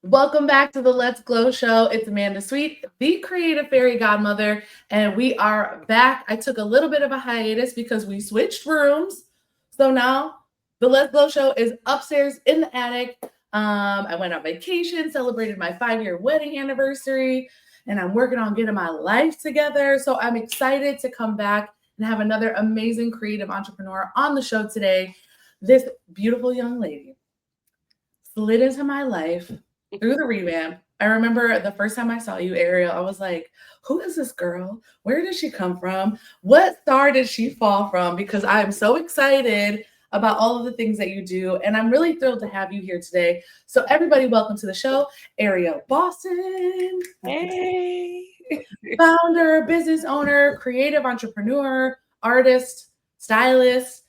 Welcome back to the Let's Glow Show. It's Amanda Sweet, the Creative Fairy Godmother, and we are back. I took a little bit of a hiatus because we switched rooms. So now the Let's Glow Show is upstairs in the attic. I went on vacation, celebrated my 5-year wedding anniversary, and I'm working on getting my life together. So I'm excited to come back and have another amazing creative entrepreneur on the show today. This beautiful young lady slid into my life through the revamp. I remember the first time I saw you, Ariel, I was like, who is this girl? Where did she come from? What star did she fall from? Because I am so excited about all of the things that you do. And I'm really thrilled to have you here today. So everybody, welcome to the show, Ariel Boston. Hey. Founder, business owner, creative entrepreneur, artist, stylist,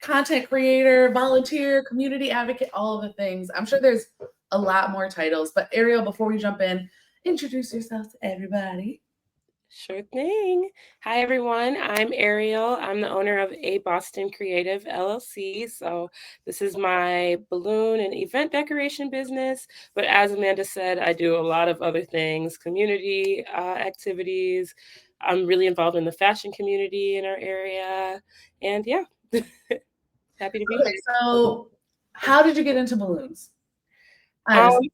content creator, volunteer, community advocate, all of the things. I'm sure there's a lot more titles, but Ariel, before we jump in, introduce yourself to everybody. Sure thing. Hi, everyone. I'm Ariel. I'm the owner of A.Boston Creative LLC. So this is my balloon and event decoration business. But as Amanda said, I do a lot of other things, community activities. I'm really involved in the fashion community in our area. And yeah, happy to be Okay, so how did you get into balloons? here. Honestly.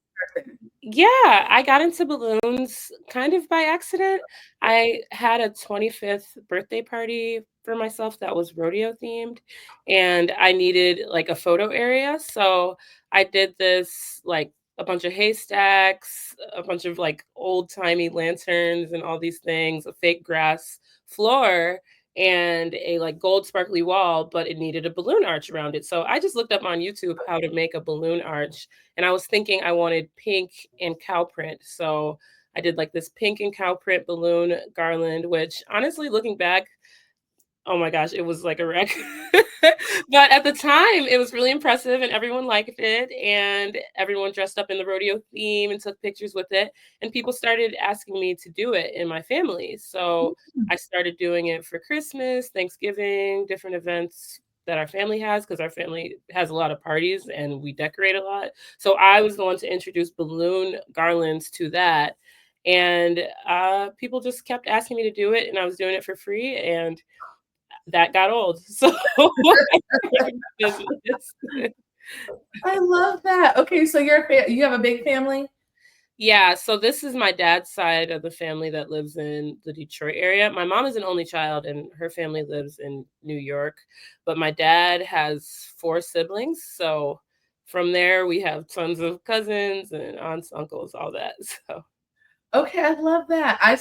Yeah, I got into balloons kind of by accident. I had a 25th birthday party for myself that was rodeo themed, and I needed like a photo area. So I did this like a bunch of haystacks, a bunch of like old-timey lanterns and all these things, a fake grass floor and a like gold sparkly wall, but it needed a balloon arch around it. So I just looked up on YouTube how to make a balloon arch, and I was thinking I wanted pink and cow print. So I did like this pink and cow print balloon garland, which honestly, looking back, oh my gosh, it was like a wreck. But at the time, it was really impressive and everyone liked it. And everyone dressed up in the rodeo theme and took pictures with it. And people started asking me to do it in my family. So I started doing it for Christmas, Thanksgiving, different events that our family has, because our family has a lot of parties and we decorate a lot. So I was the one to introduce balloon garlands to that. And people just kept asking me to do it, and I was doing it for free. And that got old. So business. I love that. Okay, so you have a big family? Yeah, so this is my dad's side of the family that lives in the Detroit area. My mom is an only child and her family lives in New York, but my dad has 4 siblings. So from there we have tons of cousins and aunts, uncles, all that. So Okay, I love that. I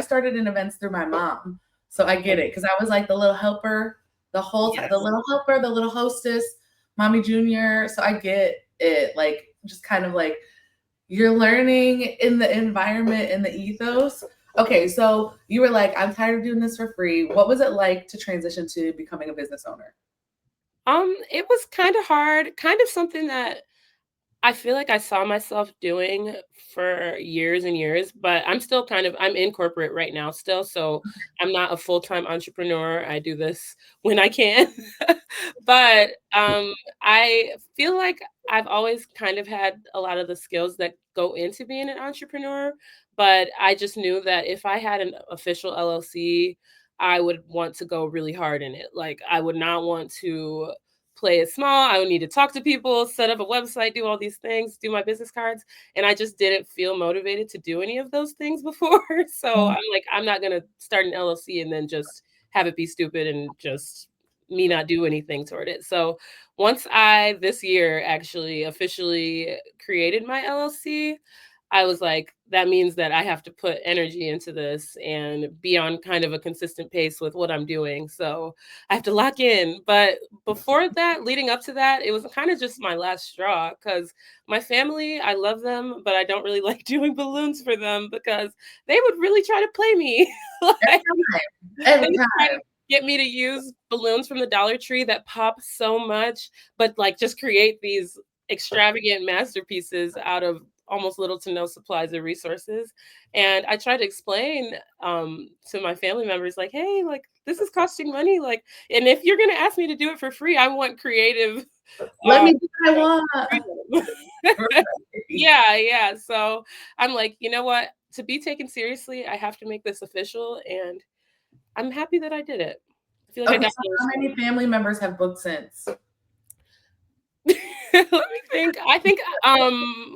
started in events through my mom. So I get it because I was like the little helper the whole time, the yes. little helper, the little hostess, mommy junior. So I get it. Like just kind of like you're learning in the environment and the ethos. Okay, so you were like, I'm tired of doing this for free. What was it like to transition to becoming a business owner? It was kind of hard, kind of something that I feel like I saw myself doing for years and years, but I'm in corporate right now still, so I'm not a full-time entrepreneur. I do this when I can. But I feel like I've always kind of had a lot of the skills that go into being an entrepreneur, but I just knew that if I had an official LLC, I would want to go really hard in it. Like I would not want to play it small. I would need to talk to people, set up a website, do all these things, do my business cards. And I just didn't feel motivated to do any of those things before. So I'm like, I'm not going to start an LLC and then just have it be stupid and just me not do anything toward it. So once I this year actually officially created my LLC, I was like, that means that I have to put energy into this and be on kind of a consistent pace with what I'm doing. So I have to lock in. But before that, leading up to that, it was kind of just my last straw because my family, I love them, but I don't really like doing balloons for them because they would really try to play me. Like, Every they would try time. to get me to use balloons from the Dollar Tree that pop so much, but like just create these extravagant masterpieces out of almost little to no supplies or resources. And I try to explain to my family members, like, hey, like this is costing money. Like, and if you're gonna ask me to do it for free, I want creative Let uh me do what I want. freedom. Right. Yeah. So I'm like, you know what? To be taken seriously, I have to make this official, and I'm happy that I did it. I feel like I Okay, got so the how respect. many family members have booked since? Let me think. I think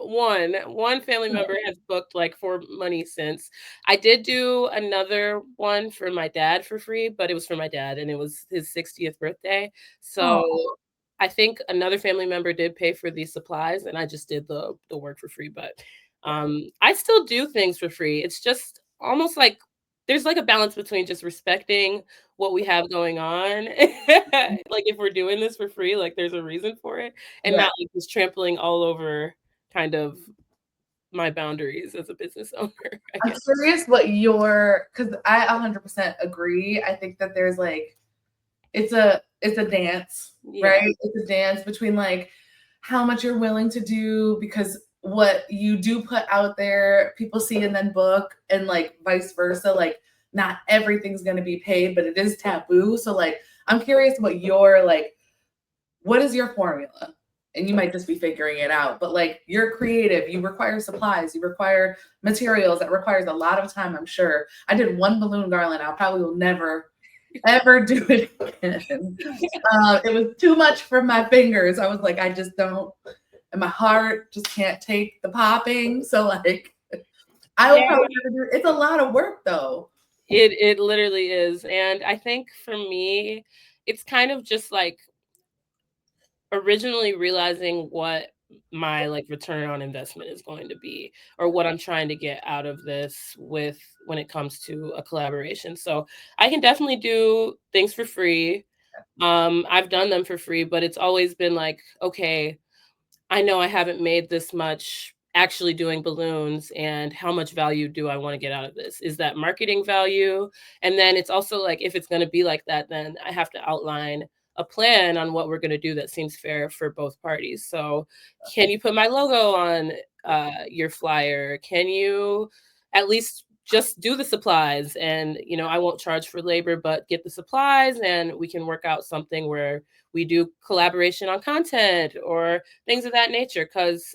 one family member has booked like for money since. I did do another one for my dad for free, but it was for my dad and it was his 60th birthday. So Oh, I think another family member did pay for these supplies and I just did the work for free. But I still do things for free. It's just almost like there's like a balance between just respecting what we have going on. Like if we're doing this for free, like there's a reason for it and right. not like just trampling all over kind of my boundaries as a business owner, I I'm guess. curious what because I 100% agree. I think that there's like it's a dance, right? Yeah. It's a dance between like how much you're willing to do because what you do put out there, people see and then book, and like vice versa. Like not everything's gonna be paid, but it is taboo. So like I'm curious what is your formula? And you might just be figuring it out, but like you're creative, you require supplies, you require materials, that requires a lot of time, I'm sure. I did one balloon garland, I probably will never ever do it again. It was too much for my fingers. I was like, I just don't, and my heart just can't take the popping. So like, I will Yeah, probably never do it. It's a lot of work though. it literally is. And I think for me, it's kind of just like originally realizing what my like return on investment is going to be or what I'm trying to get out of this with when it comes to a collaboration. So I can definitely do things for free. I've done them for free, but it's always been like, okay, I know I haven't made this much actually doing balloons, and how much value do I want to get out of this? Is that marketing value? And then it's also like, if it's going to be like that, then I have to outline a plan on what we're going to do that seems fair for both parties. So, can you put my logo on your flyer? Can you at least just do the supplies? And, I won't charge for labor, but get the supplies, and we can work out something where we do collaboration on content or things of that nature. Because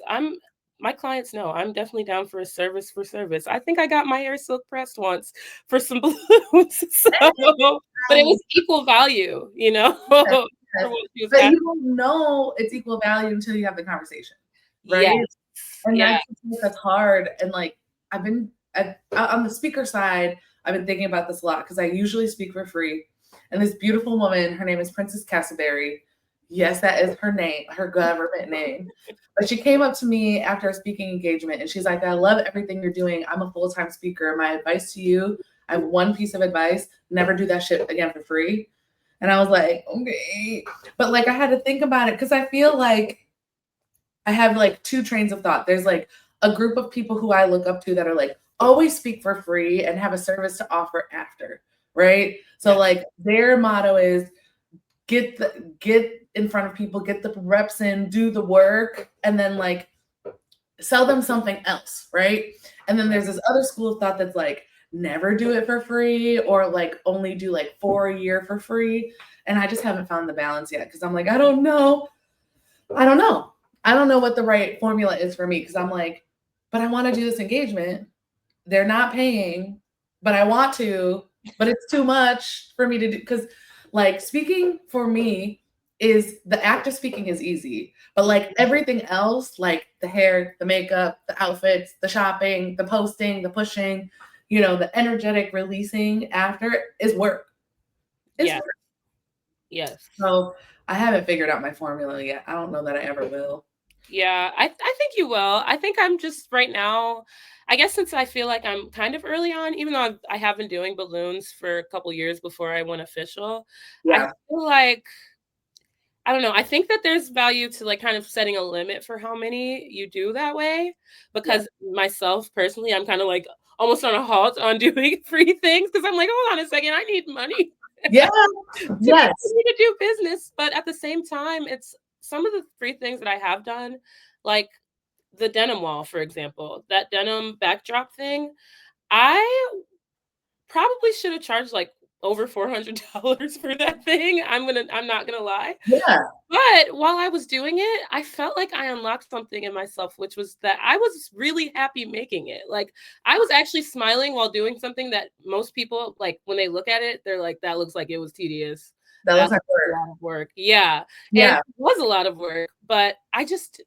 my clients know I'm definitely down for a service for service. I think I got my hair silk pressed once for some balloons. So, but it Um, was equal value, yes, for yes. what she was But asking. you won't know it's equal value until you have the conversation, right? Yes. And Yeah. that's hard. And like on the speaker side, I've been thinking about this a lot because I usually speak for free. And this beautiful woman, her name is Princess Castleberry. Yes, that is her name, her government name. But she came up to me after a speaking engagement and she's like, I love everything you're doing. I'm a full-time speaker. My advice to you, I have one piece of advice, never do that shit again for free. And I was like, okay. But like I had to think about it because I feel like I have like two trains of thought. There's like a group of people who I look up to that are like always speak for free and have a service to offer after, right? So Yeah. like their motto is get in front of people, get the reps in, do the work, and then like sell them something else, right? And then there's this other school of thought that's like never do it for free or like only do like 4 a year for free. And I just haven't found the balance yet because I'm like, I don't know. I don't know. I don't know what the right formula is for me because I'm like, but I want to do this engagement. They're not paying, but I want to, but it's too much for me to do because like speaking for me is the act of speaking is easy, but like everything else, like the hair, the makeup, the outfits, the shopping, the posting, the pushing, the energetic releasing after is work. It's Yeah. work. Yes. So I haven't figured out my formula yet. I don't know that I ever will. Yeah, I think you will. I think I'm just right now, I guess since I feel like I'm kind of early on, even though I have been doing balloons for a couple years before I went official, I Yeah. feel like I don't know. I think that there's value to like kind of setting a limit for how many you do that way. Yeah. Because myself personally, I'm kind of like almost on a halt on doing free things because I'm like, hold on a second, I need money Yeah. to Yes. continue to do business. But at the same time, it's some of the free things that I have done, like the denim wall, for example, that denim backdrop thing. I probably should have charged like over $400 for that thing. I'm not gonna lie. Yeah, But while I was doing it, I felt like I unlocked something in myself, which was that I was really happy making it. Like, I was actually smiling while doing something that most people, like, when they look at it, they're like, "That looks like it was tedious. that That looks looks like like a work. lot of work." Yeah, and Yeah, it was a lot of work, but I just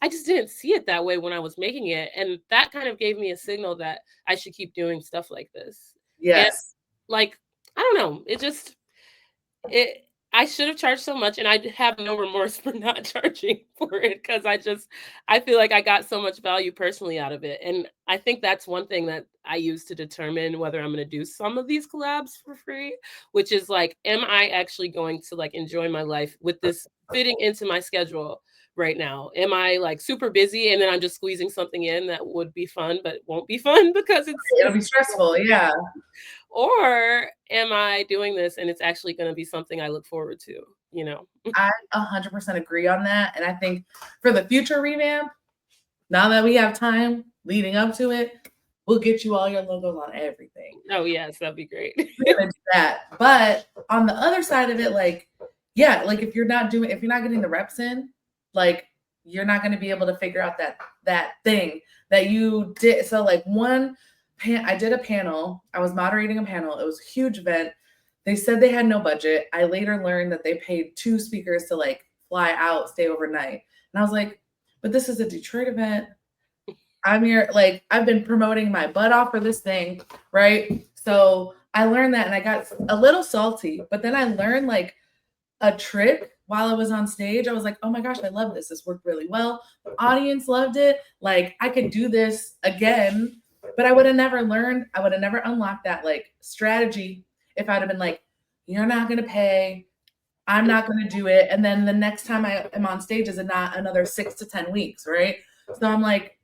didn't see it that way when I was making it, and that kind of gave me a signal that I should keep doing stuff like this. And, yes. like, I don't know, it I should have charged so much, and I have no remorse for not charging for it because I feel like I got so much value personally out of it, and I think that's one thing that I use to determine whether I'm gonna do some of these collabs for free, which is, like, am I actually going to, like, enjoy my life with this fitting into my schedule right now? Am I, like, super busy, and then I'm just squeezing something in that would be fun but won't be fun because It'll be stressful. Yeah. or am I doing this and it's actually gonna be something I look forward to, you know? I 100% agree on that. And I think for the future revamp, now that we have time leading up to it, we'll get you all your logos on everything. Oh, yes, that'd be great. We're gonna do that. But on the other side of it, like, yeah, like if you're not getting the reps in, like you're not gonna be able to figure out that thing that you did. So like I did a panel, I was moderating a panel, it was a huge event. They said they had no budget. I later learned that they paid 2 speakers to like fly out, stay overnight. And I was like, but this is a Detroit event. I'm here, like, I've been promoting my butt off for this thing, right? So I learned that and I got a little salty, but then I learned like a trick while I was on stage. I was like, oh my gosh, I love this. This worked really well. The audience loved it. Like, I could do this again, but I would have never unlocked that like strategy if I'd have been like, you're not going to pay. I'm not going to do it. And then the next time I am on stage is not another 6 to 10 weeks, right? So I'm like,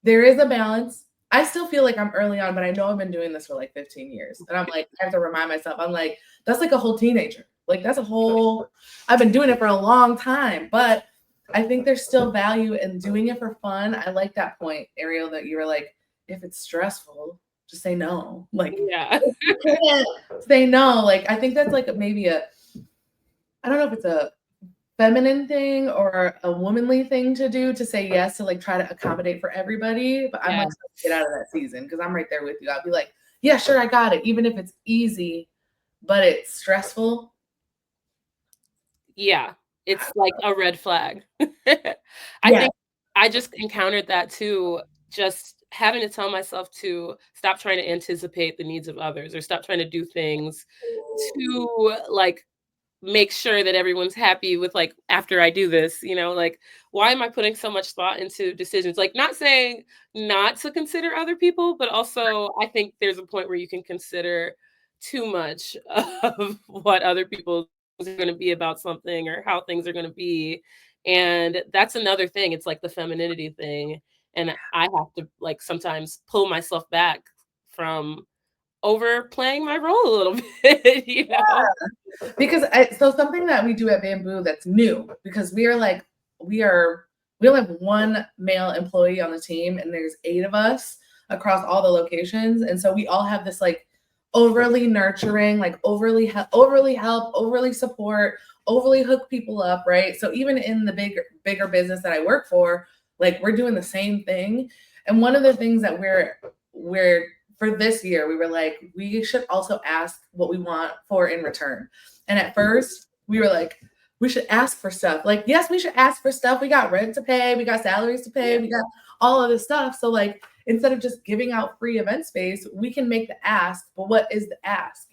there is a balance. I still feel like I'm early on, but I know I've been doing this for like 15 years. And I'm like, I have to remind myself, I'm like, that's like a whole teenager. Like I've been doing it for a long time, but I think there's still value in doing it for fun. I like that point, Ariel, that you were like, if it's stressful, just say no. Like, Yeah. you can't say no. Like, I think that's like maybe I don't know if it's a feminine thing or a womanly thing to do, to say yes, to like try to accommodate for everybody. But I'm Yeah. like, get out of that season because I'm right there with you. I'll be like, yeah, sure, I got it. Even if it's easy, but it's stressful. Yeah. It's like a red flag. I Yeah. think I just encountered that too, just having to tell myself to stop trying to anticipate the needs of others or stop trying to do things to, like, make sure that everyone's happy with, like, after I do this, like, why am I putting so much thought into decisions? Like, not saying not to consider other people, but also I think there's a point where you can consider too much of what other people are going to be about something or how things are going to be. And that's another thing. It's like the femininity thing. And I have to, like, sometimes pull myself back from overplaying my role a little bit. Because so something that we do at Bamboo that's new, because we only have one male employee on the team and there's 8 of us across all the locations. And so we all have this like overly nurturing, like overly help, overly support, overly hook people up, right? So even in the bigger business that I work for, like we're doing the same thing. And one of the things that we're for this year, we were like, we should also ask what we want for in return. And at first, we were like, we should ask for stuff. Like, yes, we should ask for stuff. We got rent to pay, we got salaries to pay, we got all of this stuff. So, like, instead of just giving out free event space, we can make the ask. But what is the ask,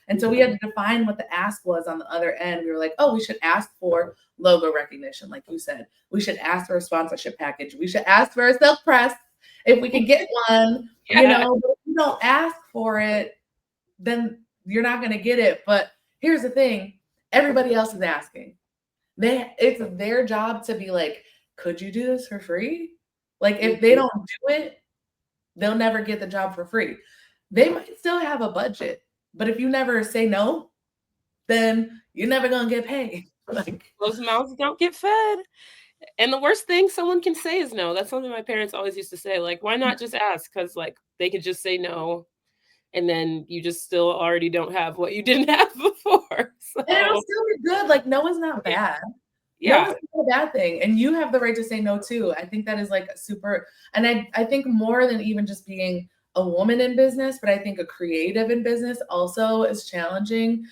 And so we had to define what the ask was on the other end. We were like, oh, we should ask for logo recognition, like you said. We should ask for a sponsorship package. We should ask for a silk press if we can get one, Yeah. But if you don't ask for it, then you're not going to get it. But here's the thing, everybody else is asking. It's their job to be like, could you do this for free? Like, if they don't do it, they'll never get the job for free. They might still have a budget, but if you never say no, then you're never going to get paid. Like, Those mouths don't get fed. And the worst thing someone can say is no. That's something my parents always used to say. Like, why not just ask? Because, like, they could just say no and then you just still already don't have what you didn't have before. And it'll So still be good. Like, no is not yeah, bad. No yeah. is not a bad thing. And you have the right to say no too. I think that is like a super, and I think more than even just being a woman in business, but I think a creative in business also is challenging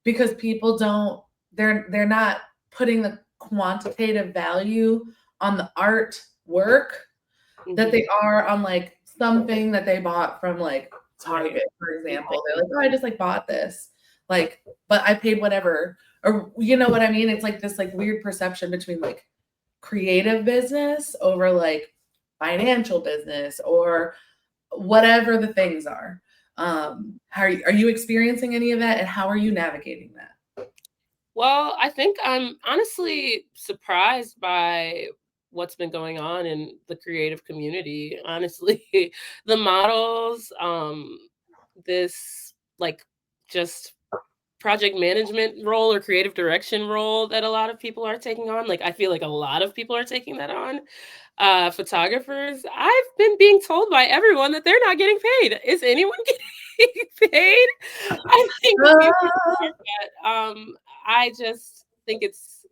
because people don't, they're not putting the quantitative value on the art work that Mhm. they are on like something that they bought from like Right. Target, for example. They're Exactly. like, oh, I just like bought this. Like, but I paid whatever. Or you know what I mean? It's like this like weird perception between like creative business over like financial business or whatever the things are. How are you experiencing any of that and how are you navigating that? Well, I think I'm honestly surprised by what's been going on in the creative community. Honestly, the models, this like just project management role or creative direction role that a lot of people are taking on. Like I feel like a lot of people are taking that on. Photographers, I've been being told by everyone that they're not getting paid. Is anyone getting paid? I think a few people Uh, are, but I just think it's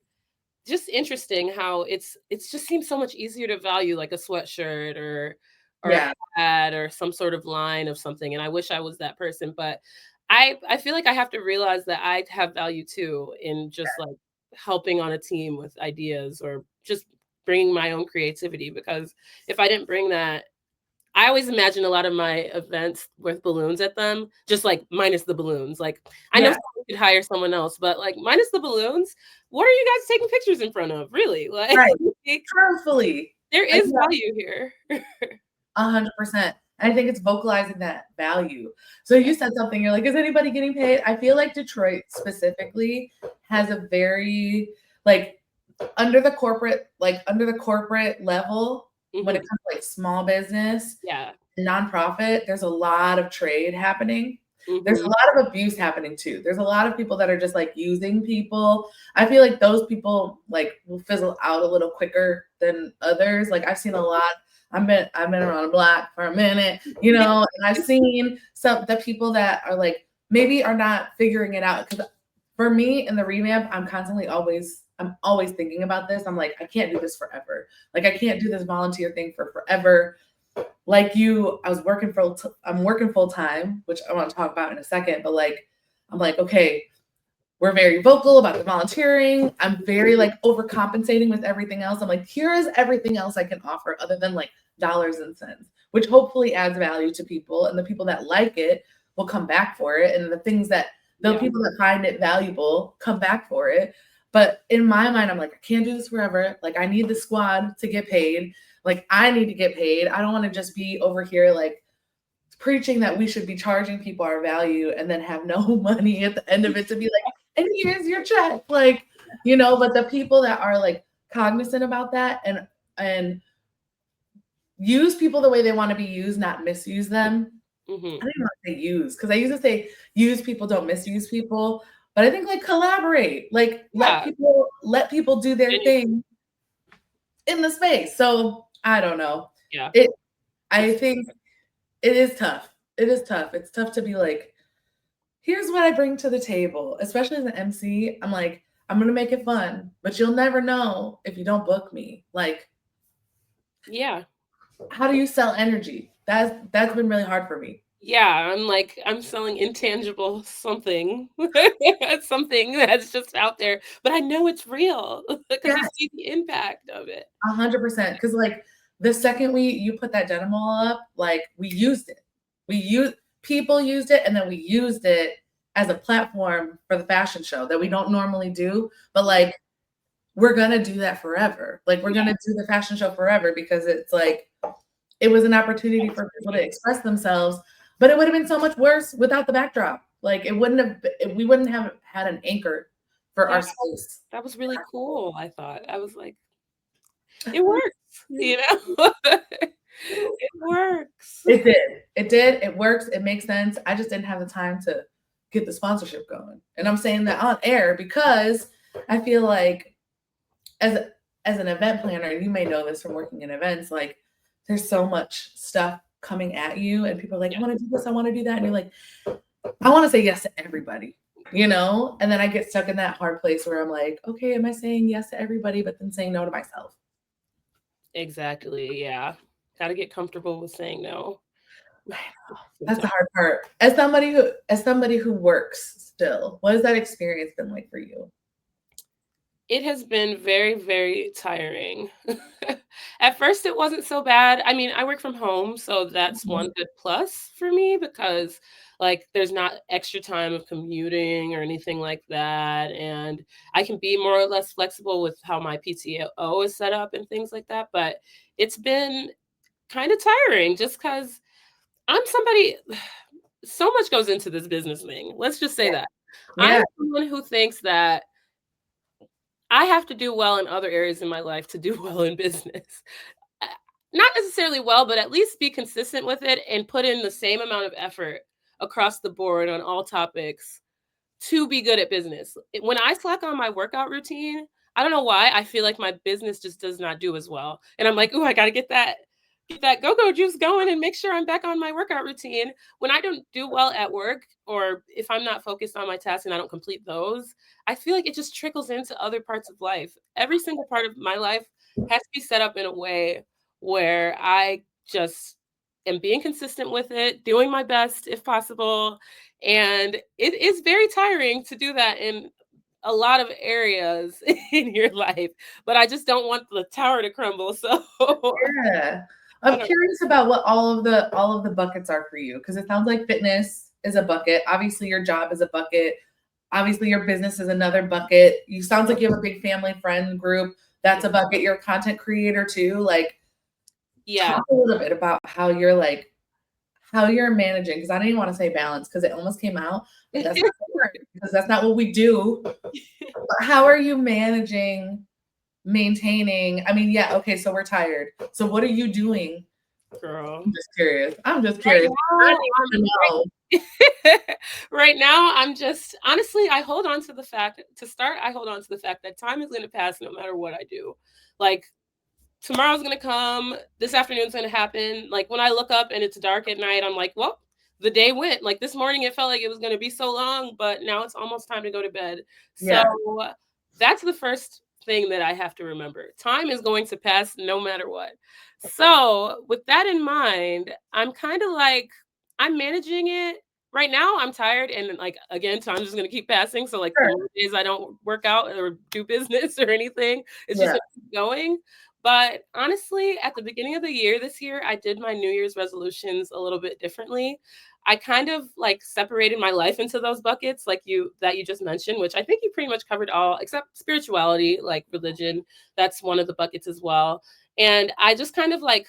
just interesting how it's just seems so much easier to value like a sweatshirt or a yeah, hat or some sort of line of something, and I wish I was that person, but I feel like I have to realize that I have value too in just like helping on a team with ideas or just bringing my own creativity, because if I didn't bring that, I always imagine a lot of my events with balloons at them, just like minus the balloons. Like I know yeah, someone could hire someone else, but like minus the balloons, what are you guys taking pictures in front of? Really? Like right. Truthfully. there Like, is value here. 100%. And I think it's vocalizing that value. So Yeah. you said something, you're like, is anybody getting paid? I feel like Detroit specifically has a very like under the corporate level, when it Mhm. comes to like small business, Yeah. nonprofit, there's a lot of trade happening. There's a Mhm. lot of abuse happening too. There's a lot of people that are just like using people. I feel like those people like will fizzle out a little quicker than others. Like I've seen a lot. I've been around the block for a minute, Yeah. and I've seen some the people that are like maybe are not figuring it out. Because for me in the revamp, I'm always thinking about this. I'm like, I can't do this forever. Like I can't do this volunteer thing for forever. Like you, I'm working full time, which I want to talk about in a second, but like I'm like, okay, we're very vocal about the volunteering. I'm very like overcompensating with everything else. I'm like, here is everything else I can offer other than like dollars and cents, which hopefully adds value to people. And the people that like it will come back for it. And the Yeah. people that find it valuable come back for it. But in my mind, I'm like, I can't do this forever. Like, I need the squad to get paid. Like, I need to get paid. I don't want to just be over here like preaching that we should be charging people our value and then have no money at the end of it to be like, and here's your check. Like, but the people that are like cognizant about that and use people the way they want to be used, not misuse them. I Mhm. don't even want to say use because I used to say use people, don't misuse people. But I think like collaborate, like Yeah. let people do their Genuine. thing in the space. So I don't know. Yeah. It I It's think it is tough. It is tough. It's tough to be like, here's what I bring to the table, especially as an MC. I'm like, I'm gonna make it fun, but you'll never know if you don't book me. Like, yeah. how do you sell energy? That's been really hard for me. Yeah, I'm like, I'm selling intangible something. Something that's just out there, but I know it's real because you Yes, see the impact of it. 100%. Because like the second you put that denim wall up, like we used it. We used People used it, and then we used it as a platform for the fashion show that we don't normally do. But like we're gonna do that forever. Like we're Yeah, gonna do the fashion show forever because it's like it was an opportunity that's for people to great. express themselves, but it would have been so much worse without the backdrop. Like we wouldn't have had an anchor for Yeah, our space. that was really cool, I thought. I was like, "It works," you know? It works. It did. It did. It works. It makes sense. I just didn't have the time to get the sponsorship going. And I'm saying that on air because I feel like as as an event planner, and you may know this from working in events, like there's so much stuff coming at you and people are like, I Yeah. want to do this, I want to do that. And you're like, I want to say yes to everybody, you know? And then I get stuck in that hard place where I'm like, okay, am I saying yes to everybody, but then saying no to myself? Exactly. Yeah. Got to get comfortable with saying no That's the sometimes. hard part. As somebody who works still, what has that experience been like for you? It has been very, very tiring. At first, it wasn't so bad. I mean, I work from home, so that's Mhm. one good plus for me because, like, there's not extra time of commuting or anything like that, and I can be more or less flexible with how my PTO is set up and things like that, but it's been kinda tiring just because 'cause I'm somebody so much goes into this business thing. Let's just say Yeah. that. I'm Yeah. someone who thinks that I have to do well in other areas in my life to do well in business. Uh, Not necessarily well, but at least be consistent with it and put in the same amount of effort across the board on all topics to be good at business. When I slack on my workout routine, I don't know why, I feel like my business just does not do as well. And I'm like, "Ooh, I gotta get that go-go juice going and make sure I'm back on my workout routine." When I don't do well at work or if I'm not focused on my tasks and I don't complete those, I feel like it just trickles into other parts of life. Every single part of my life has to be set up in a way where I just am being consistent with it, doing my best if possible, and it is very tiring to do that in a lot of areas in your life, but I just don't want the tower to crumble, so Yeah. I I'm don't. curious about what all of the buckets are for you because it sounds like fitness is a bucket. Obviously, your job is a bucket. Obviously, your business is another bucket. You sounds like you have a big family friend group. That's a bucket. You're a content creator too. Like, Yeah. talk a little bit about how you're managing because I didn't want to say balance because it almost came out, but that's not the word because that's not what we do. But how are you managing maintaining? I mean, yeah, okay, so we're tired. So what are you doing? Girl. I'm just curious. I'm just Right curious. I now, need to know. right now, I'm just honestly, I hold on to the fact to start, I hold on to the fact that time is gonna pass no matter what I do. Like, tomorrow's gonna come, this afternoon's gonna happen. Like when I look up and it's dark at night, I'm like, well, the day went. Like this morning, it felt like it was gonna be so long, but now it's almost time to go to bed. So Yeah, that's the first thing that I have to remember. Time is going to pass no matter what. So with that in mind, I'm kind of like I'm managing it. Right now, I'm tired, and like again, time's just gonna keep passing. So like the sure. more days I don't work out or do business or anything, it's just Yeah, gonna keep going. But honestly, at the beginning of the year this year, I did my New Year's resolutions a little bit differently. I kind of like separated my life into those buckets, like you just mentioned, which I think you pretty much covered all except spirituality, like religion. That's one of the buckets as well. And I just kind of like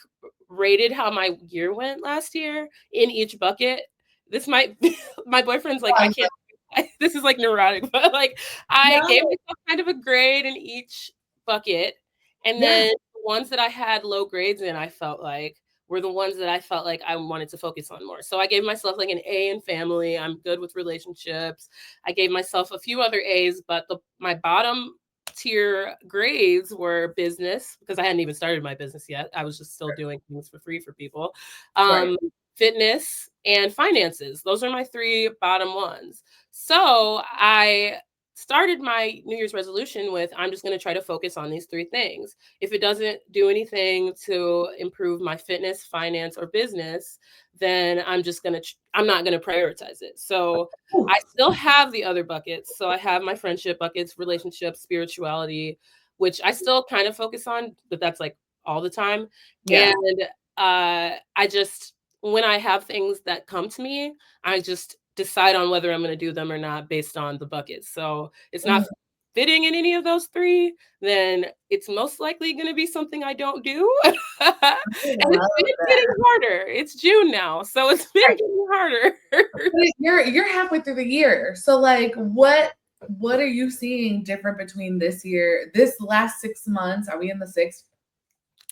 rated how my year went last year in each bucket. This might my boyfriend's like, I fun. can't this is like neurotic, but like I gave No, myself kind of a grade in each bucket and yeah, then the ones that I had low grades in, I felt like were the ones that I felt like I wanted to focus on more. So I gave myself like an A in family. I'm good with relationships. I gave myself a few other A's, but my bottom tier grades were business because I hadn't even started my business yet. I was just still doing things for free for people. right. Fitness and finances. Those are my three bottom ones. So I started my New Year's resolution with I'm just going to try to focus on these three things. If it doesn't do anything to improve my fitness, finance, or business, then I'm not going to prioritize it. So Ooh, I still have the other buckets. So I have my friendship buckets, relationships, spirituality, which I still kind of focus on, but that's like all the time. yeah, And I just when I have things that come to me, I just decide on whether I'm going to do them or not based on the buckets. So it's mhm, not fitting in any of those three, then it's most likely going to be something I don't do. And I it's love been getting that. harder. It's June now, so it's been Right. getting harder. But you're halfway through the year. So like what are you seeing different between this year, this last 6 months? Are we in the sixth?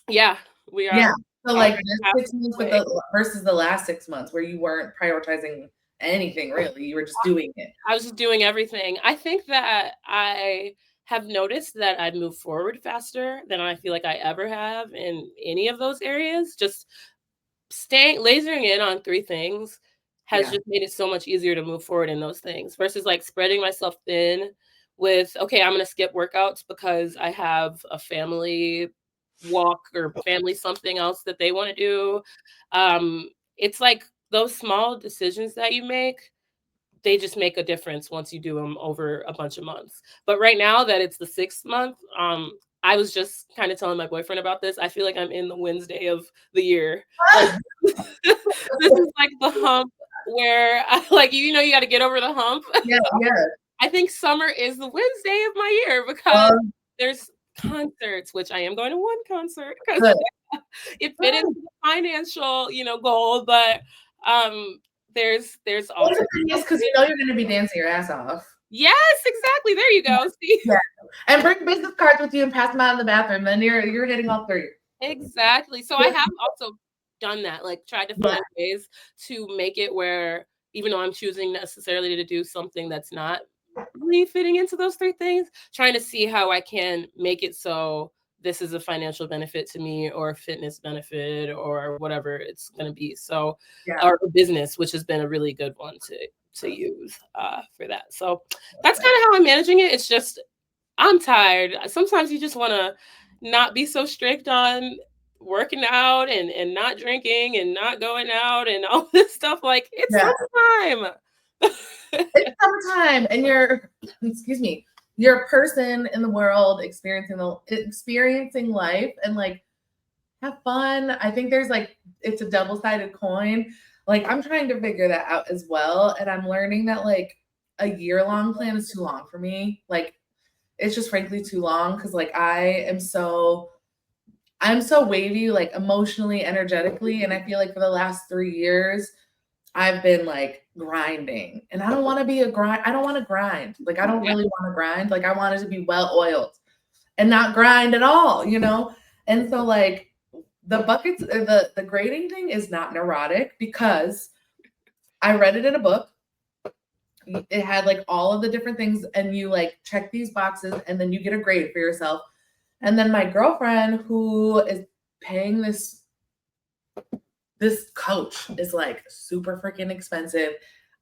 Yeah, we Yeah. are So like already this 6 months with halfway. the versus the last 6 months where you weren't prioritizing anything really. You were just doing it. I was just doing everything. I think that I have noticed that I've moved forward faster than I feel like I ever have in any of those areas. Just lasering in on 3 things has just made it so much easier to move forward in those things versus like spreading myself thin with, okay, I'm going to skip workouts because I have a family walk or family something else that they want to do. It's like those small decisions that you make, they just make a difference once you do them over a bunch of months. But right now that it's the 6th month, I was just kind of telling my boyfriend about this. I feel like I'm in the Wednesday of the year. Like this is like the hump where I, like, you know, you got to get over the hump. Yeah, yeah. I think summer is the Wednesday of my year because there's concerts, which I am going to one concert because it fit into the financial, you know, goal. But there's also because you know you're going to be dancing your ass off. Yes, exactly. There you go. See? Yeah. And bring business cards with you and pass them out in the bathroom. Then you're hitting all 3. Exactly. So I have also done that, like tried to find ways to make it where even though I'm choosing necessarily to do something that's not really fitting into those 3 things, trying to see how I can make it so this is a financial benefit to me or a fitness benefit or whatever it's going to be. So, or a business, which has been a really good one to use for that. So that's kind of how I'm managing it. It's just, I'm tired. Sometimes you just want to not be so strict on working out and not drinking and not going out and all this stuff. Like, it's summertime. It's summertime and you're a person in the world experiencing life and like have fun. I think there's like, it's a double-sided coin. Like I'm trying to figure that out as well. And I'm learning that like a year-long plan is too long for me. Like it's just frankly too long because like I'm so wavy, like emotionally, energetically. And I feel like for the last 3 years, I've been like grinding and I don't want to be a grind. I don't want to grind. Like, I don't really want to grind. Like I want it to be well oiled and not grind at all, you know? And so like the buckets, the grading thing is not neurotic because I read it in a book. It had like all of the different things and you like check these boxes and then you get a grade for yourself. And then my girlfriend who is paying this coach is like super freaking expensive.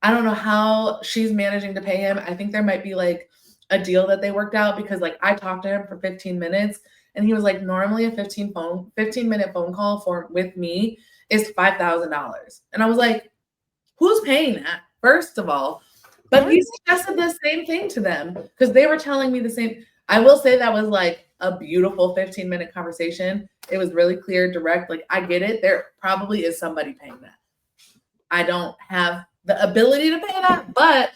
I don't know how she's managing to pay him. I think there might be like a deal that they worked out because like I talked to him for 15 minutes and he was like, normally a 15-minute phone call with me is $5,000. And I was like, who's paying that? First of all, but he suggested the same thing to them because they were telling me the same. I will say that was like a beautiful 15-minute conversation. It was really clear, direct. Like, I get it. There probably is somebody paying that. I don't have the ability to pay that, but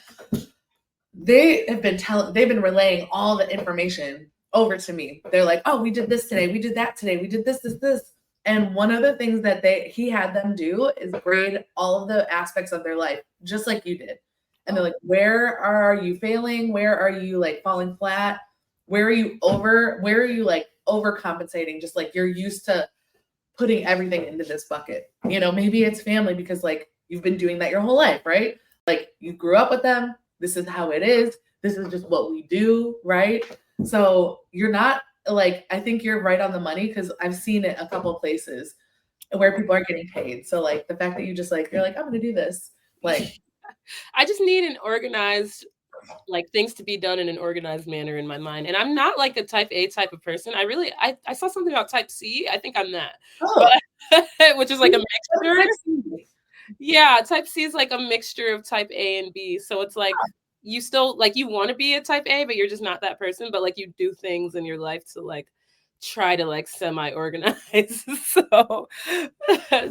they've been relaying all the information over to me. They're like, oh, we did this today. We did that today. We did this. And one of the things that he had them do is grade all of the aspects of their life, just like you did. And they're like, where are you failing? Where are you like falling flat? Where are you like overcompensating? Just like you're used to putting everything into this bucket. You know, maybe it's family because like you've been doing that your whole life, right? Like you grew up with them. This is how it is. This is just what we do, right? So you're not like, I think you're right on the money because I've seen it a couple of places where people are getting paid. So like the fact that you just like, you're like, I'm going to do this. Like, I just need an organized, like things to be done in an organized manner in my mind. And I'm not like a type A type of person. I saw something about type C. I think I'm that, which is like a mixture. Yeah. Type C is like a mixture of type A and B. So it's like, you still like, you want to be a type A, but you're just not that person. But like you do things in your life to like try to like semi-organize. So yeah,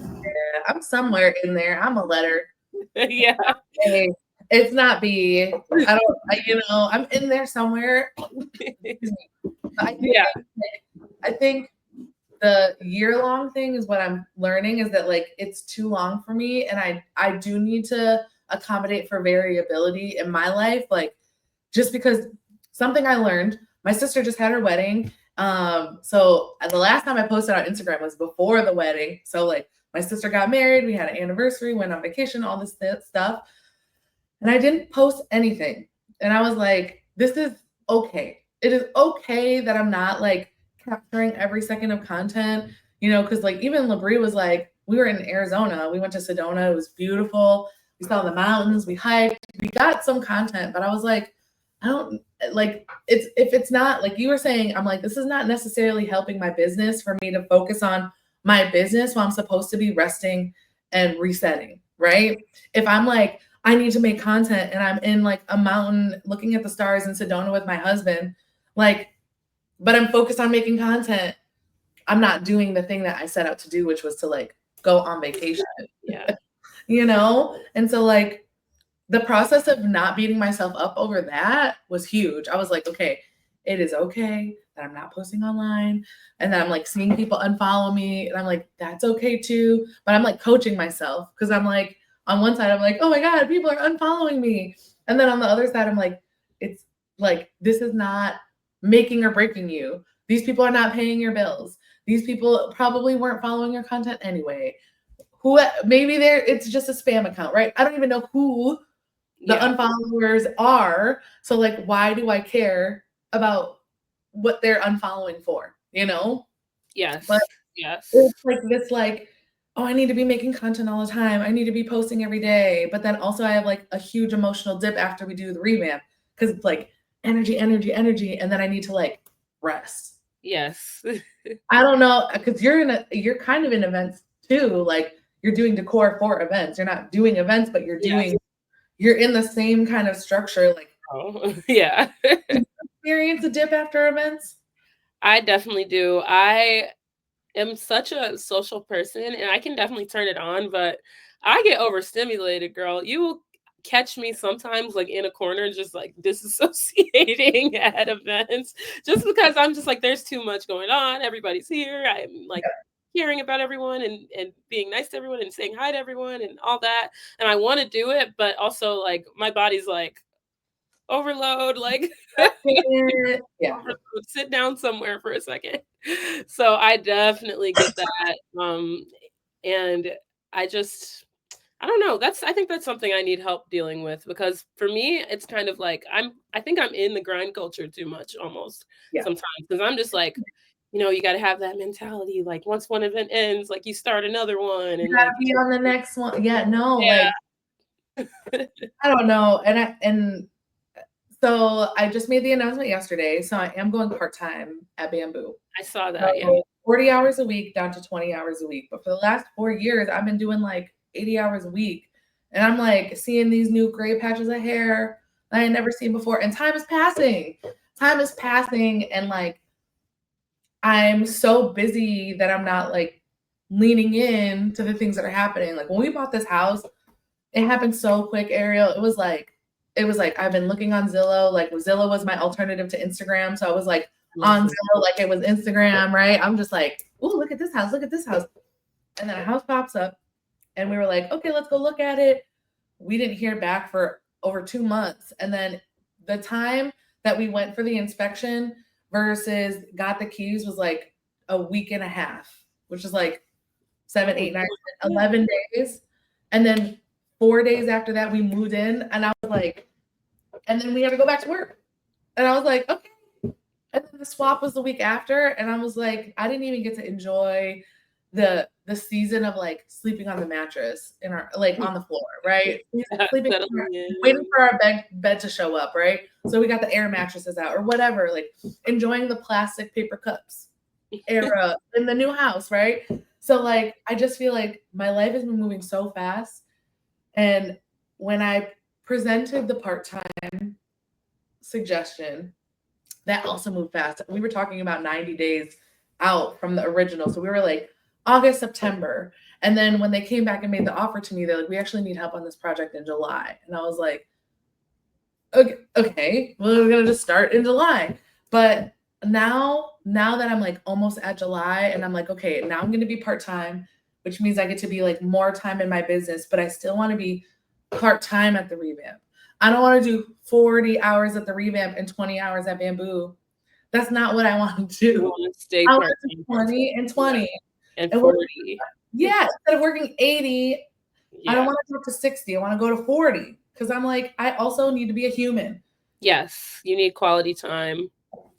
I'm somewhere in there. I'm a letter. Yeah. It's not B. I'm in there somewhere. I think the year-long thing is what I'm learning is that like it's too long for me and I do need to accommodate for variability in my life. Like just because something I learned, my sister just had her wedding. So the last time I posted on Instagram was before the wedding. So like my sister got married, we had an anniversary, went on vacation, all this stuff. And I didn't post anything. And I was like, this is okay. It is okay that I'm not like capturing every second of content, you know, because like even Labrie was like, we were in Arizona. We went to Sedona. It was beautiful. We saw the mountains. We hiked. We got some content, but I was like, I don't like it's if it's not like you were saying, I'm like, this is not necessarily helping my business for me to focus on my business while I'm supposed to be resting and resetting, right? If I'm like, I need to make content and I'm in like a mountain looking at the stars in Sedona with my husband, like, but I'm focused on making content, I'm not doing the thing that I set out to do, which was to like go on vacation. Yeah. You know? And so like the process of not beating myself up over that was huge. I was like, okay, it is okay that I'm not posting online and that I'm like seeing people unfollow me. And I'm like, that's okay too. But I'm like coaching myself because I'm like, on one side, I'm like, oh my God, people are unfollowing me. And then on the other side, I'm like, it's like, this is not making or breaking you. These people are not paying your bills. These people probably weren't following your content anyway. Who maybe it's just a spam account, right? I don't even know who the unfollowers are. So like, why do I care about what they're unfollowing for? You know? Yes. But yes. it's like this, like, oh, I need to be making content all the time. I need to be posting every day. But then also I have like a huge emotional dip after we do the revamp because it's like energy, energy, energy, and then I need to like rest. Yes. I don't know because you're kind of in events too. Like you're doing decor for events. You're not doing events, but you're doing you're in the same kind of structure. Like, oh, yeah. do you experience a dip after events? I definitely do. I am such a social person and I can definitely turn it on, but I get overstimulated, girl. You will catch me sometimes like in a corner, just like disassociating at events, just because I'm just like, there's too much going on. Everybody's here. I'm like hearing about everyone and being nice to everyone and saying hi to everyone and all that. And I want to do it, but also like my body's like, overload, like Yeah. overload, sit down somewhere for a second. So I definitely get that. And I just I don't know. I think that's something I need help dealing with because for me, it's kind of like I think I'm in the grind culture too much almost sometimes because I'm just like, you got to have that mentality. Like once one event ends, like you start another one You and gotta like be on the next one. Yeah, no, yeah. like I don't know. And so I just made the announcement yesterday. So I am going part-time at Bamboo. I saw that. Yeah. So 40 hours a week down to 20 hours a week. But for the last 4 years, I've been doing like 80 hours a week. And I'm like seeing these new gray patches of hair that I had never seen before. And time is passing. Time is passing. And like I'm so busy that I'm not like leaning in to the things that are happening. Like when we bought this house, it happened so quick, Ariel. It was like I've been looking on Zillow. Like Zillow was my alternative to Instagram. So I was like on Zillow like it was Instagram, right? I'm just like, oh, look at this house, look at this house. And then a house pops up and we were like, okay, let's go look at it. We didn't hear back for over 2 months. And then the time that we went for the inspection versus got the keys was like a week and a half, which is like 7, 8, 9, 10, 11 days. And then 4 days after that, we moved in. And I was like, and then we had to go back to work. And I was like, okay. And then the swap was the week after. And I was like, I didn't even get to enjoy the season of like sleeping on the mattress in our like on the floor, right? Sleeping, waiting for our bed to show up, right? So we got the air mattresses out or whatever, like enjoying the plastic paper cups era in the new house, right? So like I just feel like my life has been moving so fast. And when I presented the part-time suggestion, that also moved fast. We were talking about 90 days out from the original. So we were like August, September. And then when they came back and made the offer to me, they're like, we actually need help on this project in July. And I was like, okay, well, we're going to just start in July. But now that I'm like almost at July and I'm like, okay, now I'm going to be part-time, which means I get to be like more time in my business, but I still want to be part-time at the revamp. I don't want to do 40 hours at the revamp and 20 hours at Bamboo. That's not what I want to do. I want to do 20 and 20. And 40. Yeah, instead of working 80, I don't want to go up to 60. I want to go to 40 because I'm like, I also need to be a human. Yes, you need quality time.